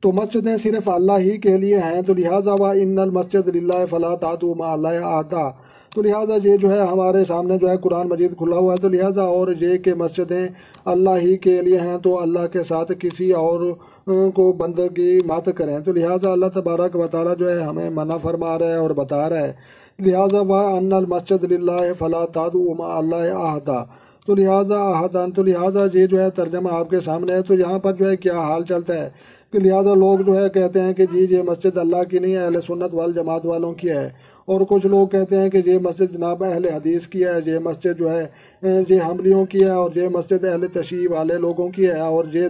تو مسجدیں صرف اللہ ہی کے لیے ہیں، تو لہٰذا وَإِنَّ الْمَسْجِدَ لِلَّهِ فَلَا تَدْعُوا مَعَ اللَّهِ أَحَدًا، تو لہٰذا یہ جو ہے ہمارے سامنے جو ہے قرآن مجید کھلا ہوا ہے، تو لہٰذا اور یہ کہ مسجدیں اللہ ہی کے لیے ہیں، تو اللہ کے ساتھ کسی اور کو بندگی مت کریں، تو لہٰذا اللہ تبارک و تعالیٰ جو ہے ہمیں منع فرما رہا ہے اور بتا رہا ہے، لہٰذا وَأَنَّ الْمَسْجِدَ لِلَّهِ فَلَا تَدْعُوا مَعَ اللَّهِ أَحَدًا، تو لہٰذا یہ جو ہے ترجمہ آپ کے سامنے ہے۔ تو یہاں پر جو ہے کیا حال چلتا ہے کہ لہٰذا لوگ جو ہے کہتے ہیں کہ جی یہ مسجد اللہ کی نہیں ہے، اہل سنت والجماعت والوں کی ہے، اور کچھ لوگ کہتے ہیں کہ یہ مسجد جناب اہل حدیث کی ہے، یہ مسجد جو ہے یہ حنبلیوں کی ہے، اور یہ مسجد اہل تشیع والے لوگوں کی ہے، اور یہ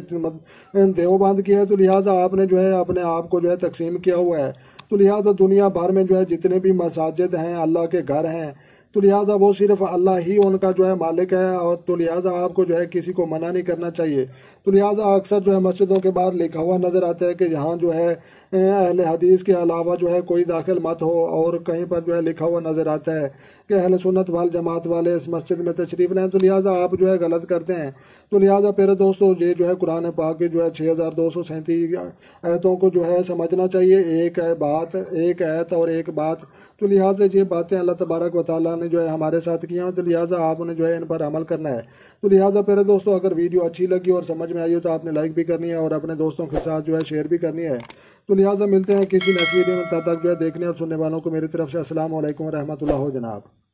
دیوبند کی ہے، تو لہٰذا آپ نے جو ہے اپنے آپ کو جو ہے تقسیم کیا ہوا ہے۔ تو لہٰذا دنیا بھر میں جو ہے جتنے بھی مساجد ہیں اللہ کے گھر ہیں، تو لہٰذا وہ صرف اللہ ہی ان کا جو ہے مالک ہے، اور تو لہٰذا آپ کو جو ہے کسی کو منع نہیں کرنا چاہیے۔ تو لہٰذا اکثر جو ہے مسجدوں کے باہر لکھا ہوا نظر آتا ہے کہ یہاں جو ہے اہل حدیث کے علاوہ جو ہے کوئی داخل مت ہو، اور کہیں پر جو ہے لکھا ہوا نظر آتا ہے کہ اہل سنت والجماعت والے اس مسجد میں تشریف لائیں، تو لہٰذا آپ جو ہے غلط کرتے ہیں۔ تو لہٰذا پھر دوستو یہ جو ہے قرآن پاک کے جو ہے 6237 آیتوں کو جو ہے سمجھنا چاہیے، ایک آیت اور ایک بات، تو لہٰذا یہ باتیں اللہ تبارک و تعالیٰ نے جو ہے ہمارے ساتھ کی ہیں، تو لہٰذا آپ نے جو ہے ان پر عمل کرنا ہے۔ تو لہٰذا پھر دوستو اگر ویڈیو اچھی لگی اور سمجھ میں آئی ہو تو آپ نے لائک بھی کرنی ہے اور اپنے دوستوں کے ساتھ جو ہے شیئر بھی کرنی ہے۔ تو لہٰذا ملتے ہیں کسی نیکسٹ ویڈیو میں، تب تک جو ہے دیکھنے اور سننے والوں کو میری طرف سے السلام علیکم ورحمۃ اللہ جناب۔